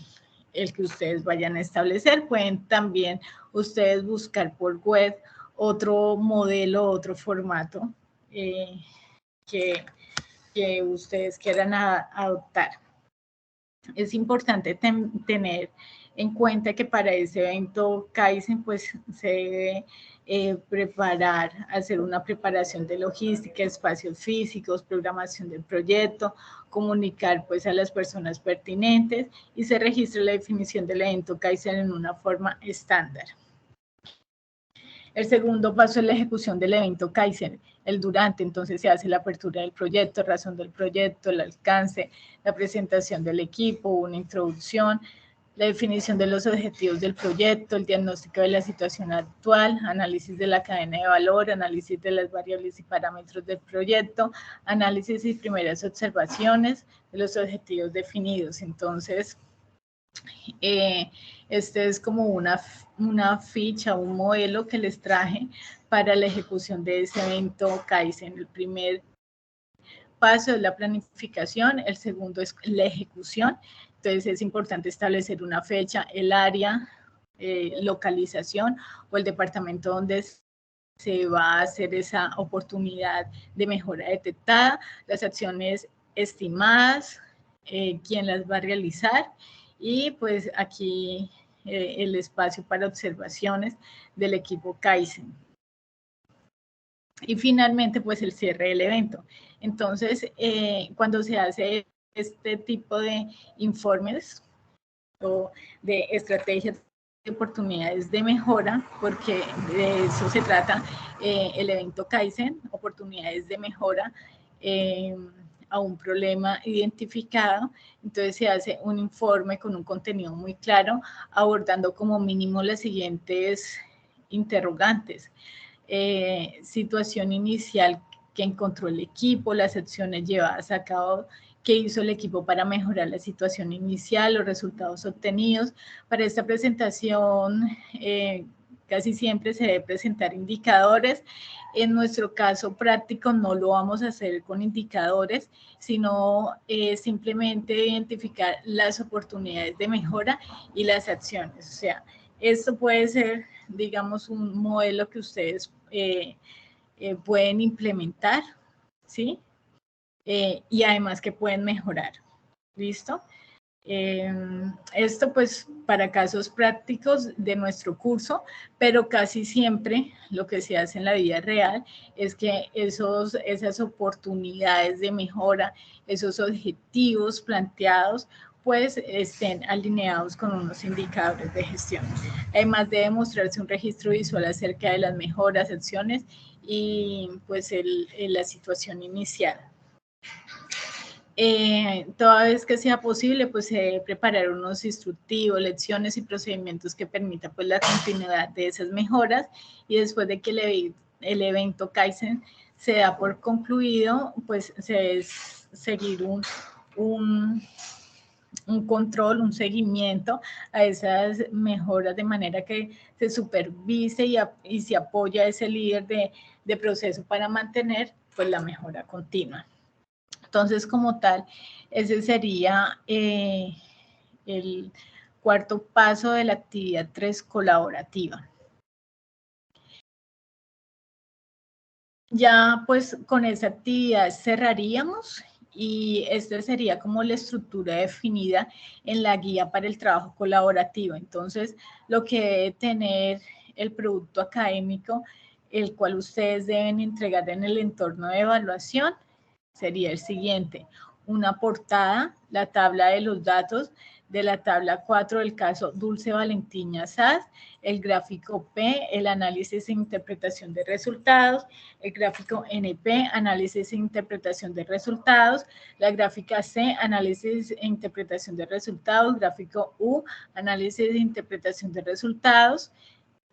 el que ustedes vayan a establecer. Pueden también ustedes buscar por web otro modelo, otro formato que ustedes quieran adoptar. Es importante tener en cuenta que para ese evento Kaizen pues se debe preparar, hacer una preparación de logística, espacios físicos, programación del proyecto, comunicar pues a las personas pertinentes y se registra la definición del evento Kaizen en una forma estándar. El segundo paso es la ejecución del evento Kaizen, el durante. Entonces se hace la apertura del proyecto, razón del proyecto, el alcance, la presentación del equipo, una introducción, la definición de los objetivos del proyecto, el diagnóstico de la situación actual, análisis de la cadena de valor, análisis de las variables y parámetros del proyecto, análisis y primeras observaciones de los objetivos definidos. Entonces, este es como una ficha, un modelo que les traje para la ejecución de ese evento Kaizen. El primer paso es la planificación, el segundo es la ejecución. Entonces es importante establecer una fecha, el área, localización o el departamento donde se va a hacer esa oportunidad de mejora detectada, las acciones estimadas, quién las va a realizar y pues aquí el espacio para observaciones del equipo Kaizen. Y finalmente pues el cierre del evento. Entonces cuando se hace este tipo de informes o de estrategias de oportunidades de mejora, porque de eso se trata el evento Kaizen, oportunidades de mejora a un problema identificado. Entonces se hace un informe con un contenido muy claro, abordando como mínimo las siguientes interrogantes. Situación inicial que encontró el equipo, las acciones llevadas a cabo que hizo el equipo para mejorar la situación inicial, los resultados obtenidos. Para esta presentación casi siempre se debe presentar indicadores. En nuestro caso práctico no lo vamos a hacer con indicadores, sino simplemente identificar las oportunidades de mejora y las acciones. O sea, esto puede ser, digamos, un modelo que ustedes pueden implementar, ¿sí? Y además que pueden mejorar. ¿Listo? Esto pues para casos prácticos de nuestro curso, pero casi siempre lo que se hace en la vida real es que esas oportunidades de mejora, esos objetivos planteados, pues estén alineados con unos indicadores de gestión. Además debe mostrarse un registro visual acerca de las mejoras, acciones y pues la situación inicial. Toda vez que sea posible, pues se debe preparar unos instructivos, lecciones y procedimientos que permitan pues la continuidad de esas mejoras, y después de que el evento Kaizen se da por concluido, pues se debe seguir un control, un seguimiento a esas mejoras de manera que se supervise y se apoya a ese líder de proceso para mantener pues la mejora continua. Entonces, como tal, ese sería el cuarto paso de la actividad 3 colaborativa. Ya pues con esa actividad cerraríamos y esta sería como la estructura definida en la guía para el trabajo colaborativo. Entonces, lo que debe tener el producto académico, el cual ustedes deben entregar en el entorno de evaluación, sería el siguiente: una portada, la tabla de los datos de la tabla 4 del caso Dulce Valentina SAS, el gráfico P, el análisis e interpretación de resultados, el gráfico NP, análisis e interpretación de resultados, la gráfica C, análisis e interpretación de resultados, gráfico U, análisis e interpretación de resultados,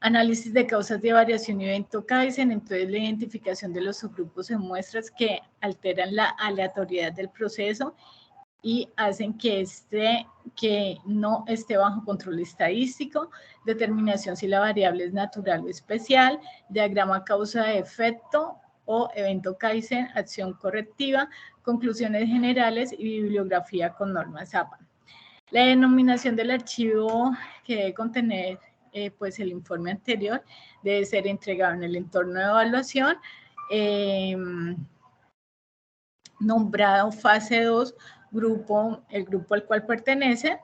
análisis de causas de variación y evento Kaizen. Entonces la identificación de los subgrupos en muestras que alteran la aleatoriedad del proceso y hacen que no esté bajo control estadístico, determinación si la variable es natural o especial, diagrama causa de efecto o evento Kaizen, acción correctiva, conclusiones generales y bibliografía con normas APA. La denominación del archivo que debe contener pues el informe anterior debe ser entregado en el entorno de evaluación, nombrado fase 2, el grupo al cual pertenece,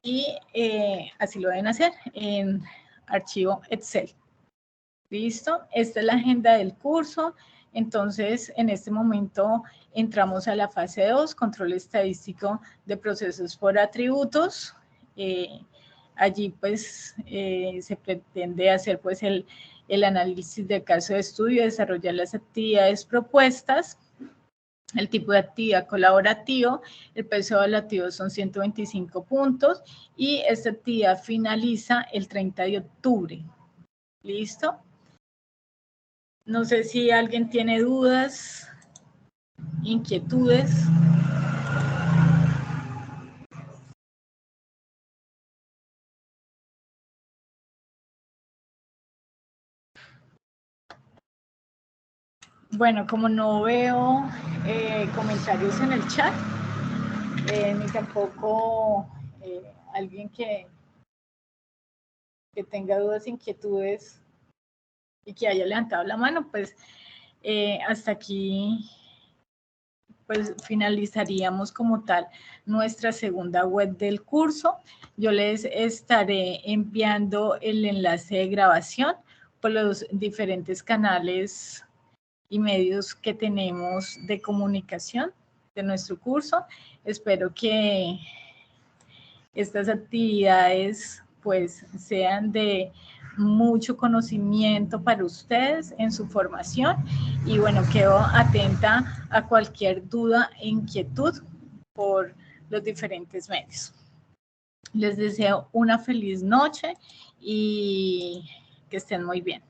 y así lo deben hacer en archivo Excel. ¿Listo? Esta es la agenda del curso. Entonces, en este momento entramos a la fase 2, control estadístico de procesos por atributos. Allí pues se pretende hacer pues el análisis del caso de estudio, desarrollar las actividades propuestas, el tipo de actividad colaborativo, el peso evaluativo son 125 puntos y esta actividad finaliza el 30 de octubre. ¿Listo? No sé si alguien tiene dudas, inquietudes. Bueno, como no veo comentarios en el chat, ni tampoco alguien que tenga dudas, inquietudes y que haya levantado la mano, pues hasta aquí pues finalizaríamos como tal nuestra segunda web del curso. Yo les estaré enviando el enlace de grabación por los diferentes canales y medios que tenemos de comunicación de nuestro curso. Espero que estas actividades pues sean de mucho conocimiento para ustedes en su formación, y bueno, quedo atenta a cualquier duda e inquietud por los diferentes medios. Les deseo una feliz noche y que estén muy bien.